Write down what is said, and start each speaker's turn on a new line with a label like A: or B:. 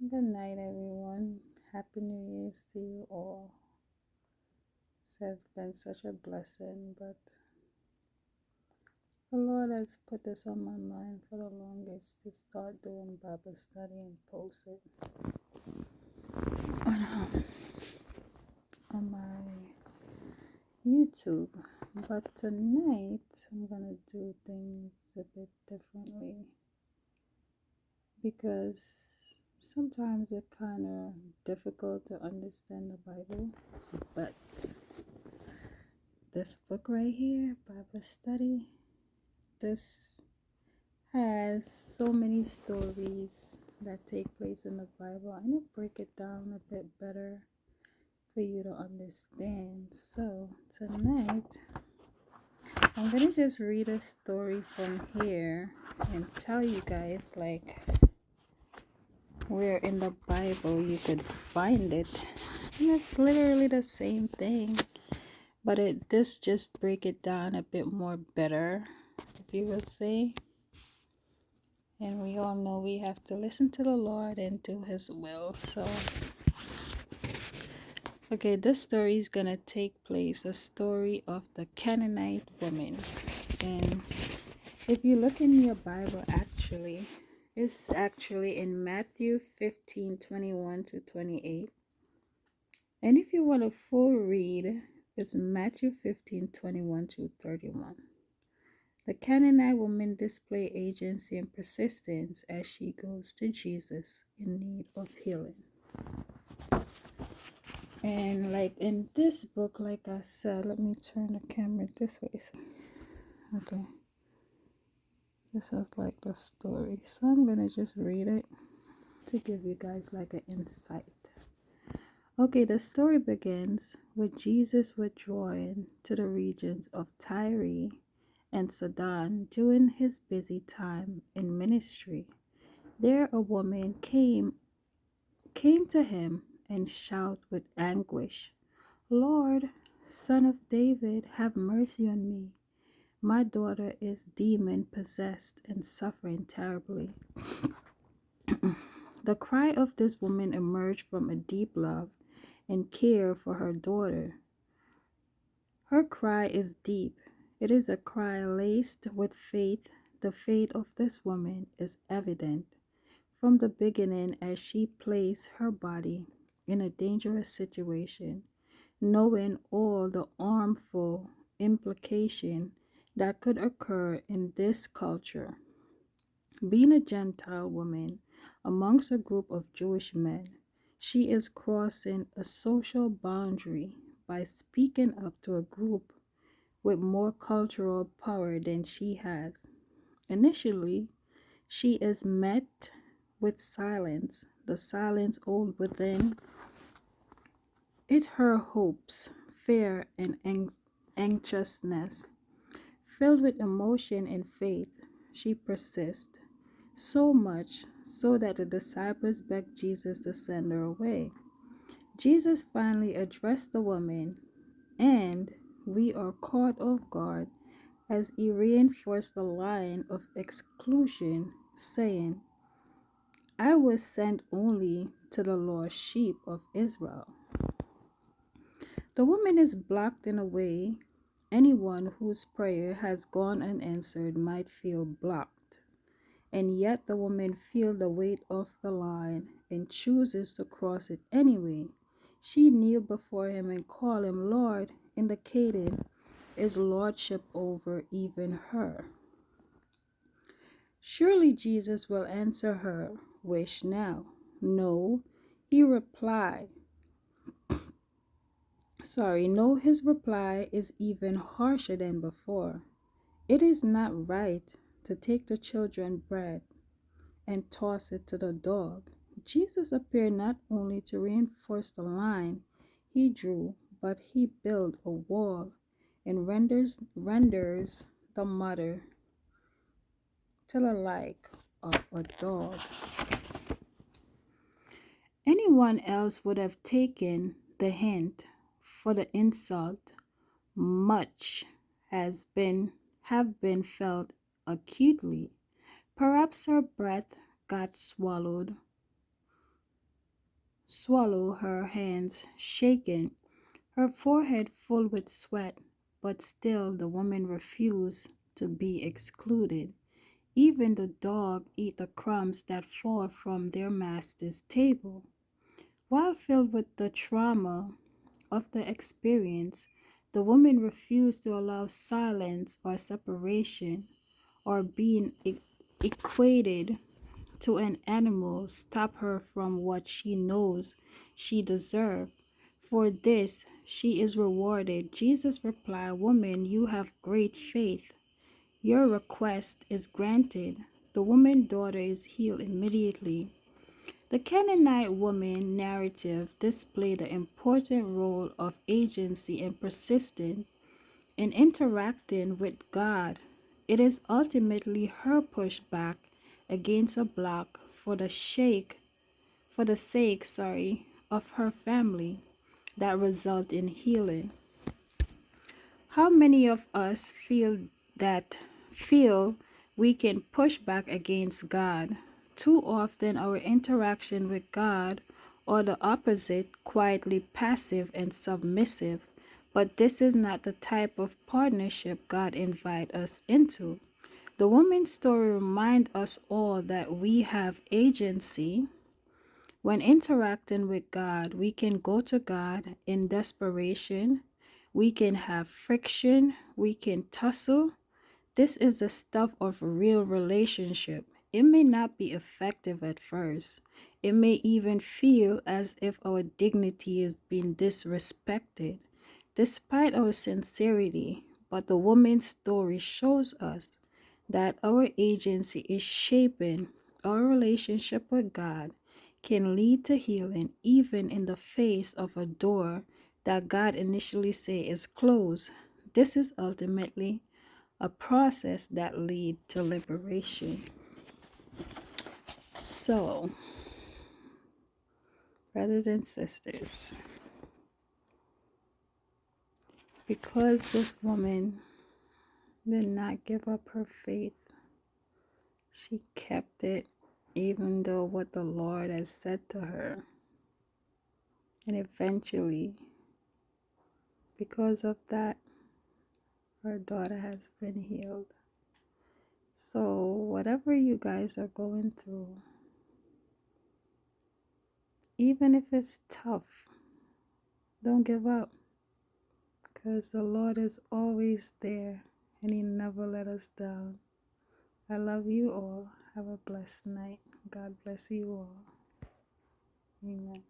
A: Good night, everyone. Happy New Year's to you all. It has been such a blessing, but the Lord has put this on my mind for the longest to start doing Bible study and post it on, on my YouTube. But tonight, I'm gonna do things a bit differently because sometimes it's kind of difficult to understand the Bible, but this book right here, Bible Study, this has so many stories that take place in the Bible. I'm going to break it down a bit better for you to understand. So, tonight, I'm going to just read a story from here and tell you guys, like, where in the Bible you could find it. And it's literally the same thing, but this just break it down a bit more better, if you would say. And we all know we have to listen to the Lord and do His will. So, okay, this story is gonna take place, a story of the Canaanite woman. And if you look in your Bible, actually, it's actually in Matthew 15:21 to 28. And if you want a full read, it's Matthew 15:21 to 31. The Canaanite woman displays agency and persistence as she goes to Jesus in need of healing. And like in this book, like I said, let me turn the camera this way. Okay. This is like the story. So I'm going to just read it to give you guys like an insight. Okay, the story begins with Jesus withdrawing to the regions of Tyre and Sidon during his busy time in ministry. There a woman came to him and shouted with anguish, "Lord, Son of David, have mercy on me. My daughter is demon possessed and suffering terribly." The cry of this woman emerged from a deep love and care for her daughter. Her cry is deep. It is a cry laced with faith. The faith of this woman is evident from the beginning as she placed her body in a dangerous situation, knowing all the harmful implication that could occur in this culture. Being a Gentile woman amongst a group of Jewish men, she is crossing a social boundary by speaking up to a group with more cultural power than she has. Initially, she is met with silence, the silence old within it her hopes, fear, and anxiousness. Filled with emotion and faith, she persists, so much so that the disciples begged Jesus to send her away. Jesus finally addressed the woman, and we are caught off guard as he reinforced the line of exclusion, saying, "I was sent only to the lost sheep of Israel." The woman is blocked in a way anyone whose prayer has gone unanswered might feel blocked. And yet the woman feels the weight of the line and chooses to cross it anyway. She kneeled before him and called him Lord, indicating his lordship over even her. Surely Jesus will answer her wish now. No, he replied. No, his reply is even harsher than before. It is not right to take the children's bread and toss it to the dog. Jesus appeared not only to reinforce the line he drew, but he built a wall and renders the mother to the like of a dog. Anyone else would have taken the hint for the insult. Much has been have been felt acutely. Perhaps her breath got swallowed swallow, her hands shaking, her forehead full with sweat. But still the woman refused to be excluded. Even the dog eat the crumbs that fall from their master's table. While filled with the trauma of the experience, the woman refused to allow silence or separation or being equated to an animal stop her from what she knows she deserves. For this she is rewarded. Jesus replied, "Woman, you have great faith. Your request is granted." The woman's daughter is healed immediately. The Canaanite woman narrative displayed the important role of agency and persistence in interacting with God. It is ultimately her pushback against a block for the sake, of her family that result in healing. How many of us feel we can push back against God? Too often our interaction with God or the opposite, quietly passive and submissive. But this is not the type of partnership God invites us into. The woman's story reminds us all that we have agency. When interacting with God, we can go to God in desperation. We can have friction. We can tussle. This is the stuff of a real relationship. It may not be effective at first. It may even feel as if our dignity is being disrespected, despite our sincerity. But the woman's story shows us that our agency is shaping our relationship with God can lead to healing even in the face of a door that God initially say is closed. This is ultimately a process that leads to liberation. So, brothers and sisters, because this woman did not give up her faith, she kept it even though what the Lord has said to her. And eventually, because of that, her daughter has been healed. So, whatever you guys are going through, even if it's tough, don't give up, because the Lord is always there and He never let us down. I love you all. Have a blessed night. God bless you all. Amen.